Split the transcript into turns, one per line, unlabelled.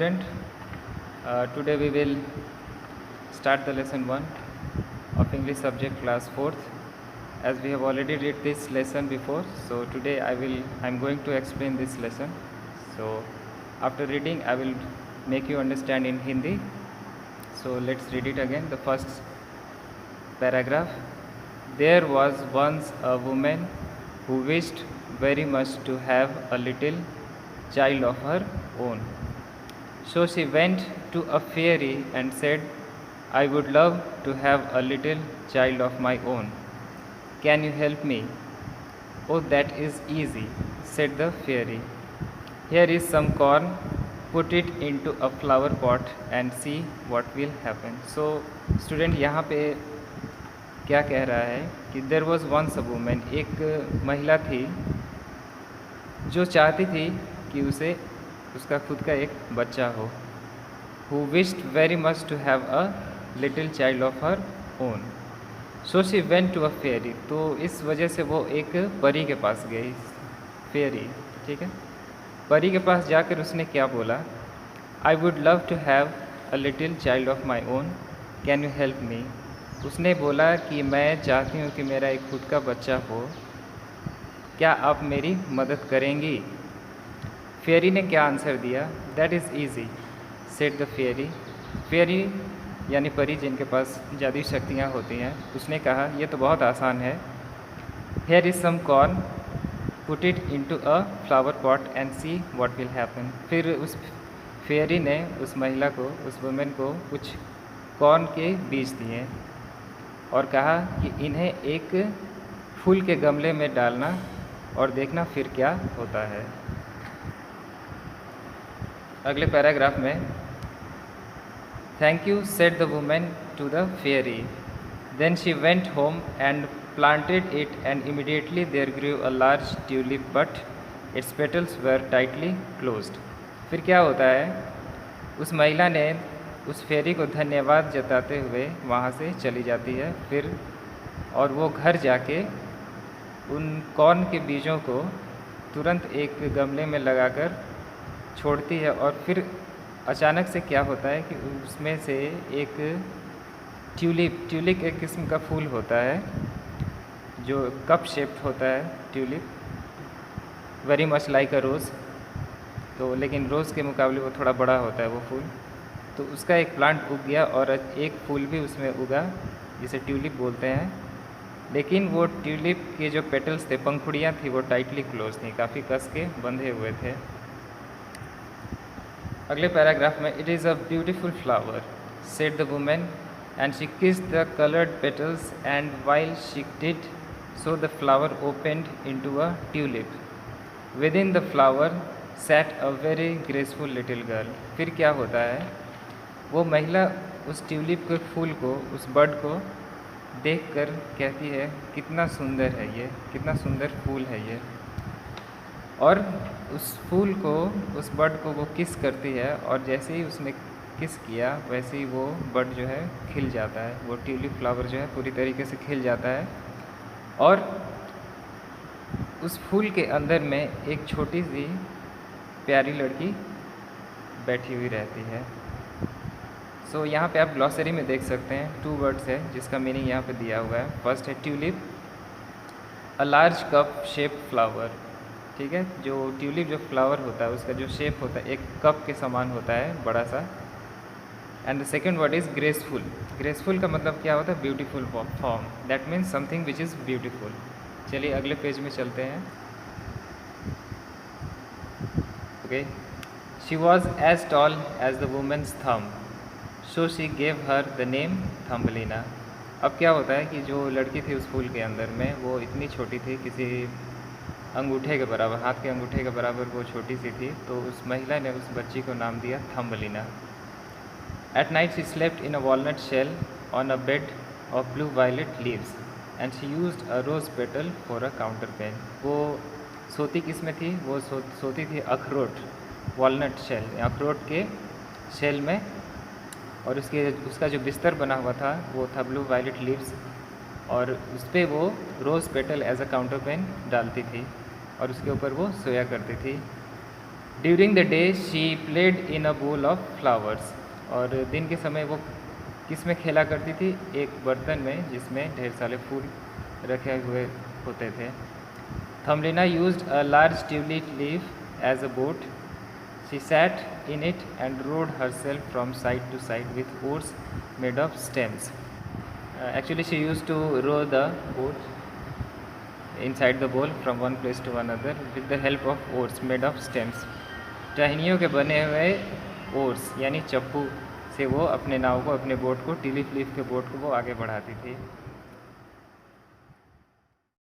student. Today we will start the lesson 1 of English subject class 4th. As we have already read this lesson before, so today I'm going to explain this lesson. So after reading I will make you understand in Hindi. So let's read it again. The first paragraph. There was once a woman who wished very much to have a little child of her own. So she went to a fairy and said, I would love to have a little child of my own. Can you help me? Oh, that is easy, said the fairy. Here is some corn. Put it into a flower pot and see what will happen. So student, यहाँ पे क्या कह रहा है कि there was once a woman, एक महिला थी जो चाहती थी कि उसका खुद का एक बच्चा हो. Who wished very much to have a little child of her own. So she went to a fairy. तो इस वजह से वो एक परी के पास गई. फेरी, ठीक है. परी के पास जाकर उसने क्या बोला? I would love to have a little child of my own. Can you help me? उसने बोला कि मैं चाहती हूँ कि मेरा एक खुद का बच्चा हो, क्या आप मेरी मदद करेंगी? फेरी ने क्या आंसर दिया? That is easy, said the fairy. Fairy यानी परी जिनके पास जादुई शक्तियाँ होती हैं, उसने कहा ये तो बहुत आसान है. Here is some corn. Put it into a flower pot and see what will happen. फिर उस फेरी ने उस महिला को, उस वुमेन को कुछ कॉर्न के बीज दिए और कहा कि इन्हें एक फूल के गमले में डालना और देखना फिर क्या होता है. अगले पैराग्राफ में, thank you said the woman to the fairy. Then she went home and planted it and immediately there grew a large tulip but its petals were tightly closed. फिर क्या होता है? उस महिला ने उस फेरी को धन्यवाद जताते हुए वहाँ से चली जाती है. फिर और वो घर जाके उन कॉर्न के बीजों को तुरंत एक गमले में लगाकर छोड़ती है और फिर अचानक से क्या होता है कि उसमें से एक ट्यूलिप एक किस्म का फूल होता है जो कप शेप्ड होता है. Tulip very much like a rose. तो लेकिन रोज़ के मुकाबले वो थोड़ा बड़ा होता है वो फूल. तो उसका एक प्लांट उग गया और एक फूल भी उसमें उगा जिसे ट्यूलिप बोलते हैं. लेकिन वो ट्यूलिप के जो पेटल्स थे, पंखुड़ियाँ थी, वो टाइटली क्लोज थी, काफ़ी कस के बंधे हुए थे. अगले पैराग्राफ में, it is a beautiful flower said the women and she kissed the colored petals and while she did so the flower opened into a tulip. Within the flower sat a very graceful little girl. फिर क्या होता है? वो महिला उस tulip के फूल को, उस बर्ड को देखकर कहती है कितना सुंदर है ये, कितना सुंदर फूल है ये. और उस फूल को, उस बर्ड को वो किस करती है और जैसे ही उसने किस किया वैसे ही वो बर्ड जो है खिल जाता है. वो ट्यूलिप फ्लावर जो है पूरी तरीके से खिल जाता है और उस फूल के अंदर में एक छोटी सी प्यारी लड़की बैठी हुई रहती है. सो यहाँ पे आप ग्लॉसरी में देख सकते हैं 2 वर्ड्स है जिसका मीनिंग यहाँ पे दिया हुआ है. फर्स्ट है tulip, a large cup shape flower. ठीक है, जो ट्यूलिप जो फ्लावर होता है उसका जो शेप होता है एक कप के समान होता है, बड़ा सा. And the second word is graceful. Graceful का मतलब क्या होता है? Beautiful form. That means something which is beautiful. चलिए अगले पेज में चलते हैं. Okay. She was as tall as the woman's thumb so she gave her the name Thumbelina. अब क्या होता है कि जो लड़की थी उस फूल के अंदर में, वो इतनी छोटी थी, किसी अंगूठे के बराबर, हाथ के अंगूठे के बराबर वो छोटी सी थी. तो उस महिला ने उस बच्ची को नाम दिया Thumbelina. At night she slept in a walnut shell on a bed of blue violet leaves and she used a rose petal for a counterpane. वो सोती किस में थी? वो सोती थी अखरोट, वॉलनट शेल, अखरोट के शेल में. और उसका जो बिस्तर बना हुआ था वो था ब्लू वायलेट लीव्स और उस पर वो rose petal as a counterpane डालती थी और उसके ऊपर वो सोया करती थी. During the day she played in a bowl of flowers. और दिन के समय वो किस में खेला करती थी? एक बर्तन में जिसमें ढेर सारे फूल रखे हुए होते थे। Thumbelina used a large tulip leaf as a boat. She sat in it and rowed herself from side to side with oars made of stems. Actually, she used to row the boat inside the bowl from one place to another with the help of oars made of stems. टहनियों के बने हुए ores यानी चप्पू से वो अपने नाव को, अपने बोट को, ट्यूलिप लीफ के बोट को वो आगे बढ़ाती थी।